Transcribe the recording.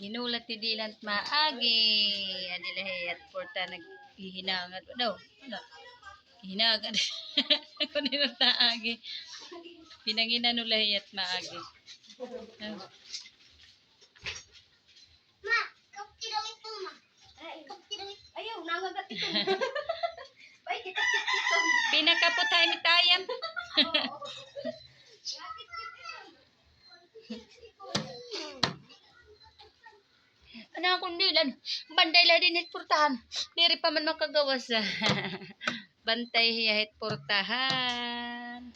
Ginulat ti dilant maagi. Anilahi at porta naghihinangat. No, ano? Hinagat. Kunin taagi. Pinangina nulahi at maagi. Ma, kapti daw ito, ma. Kapti daw ito. Ayaw, nangagat ito. Ay, kita ito. Pinakaputay mi tayam. Ano akong dilan? Banday la din purtahan. Diri pa man makagawas. Bantay hiyahit purtahan.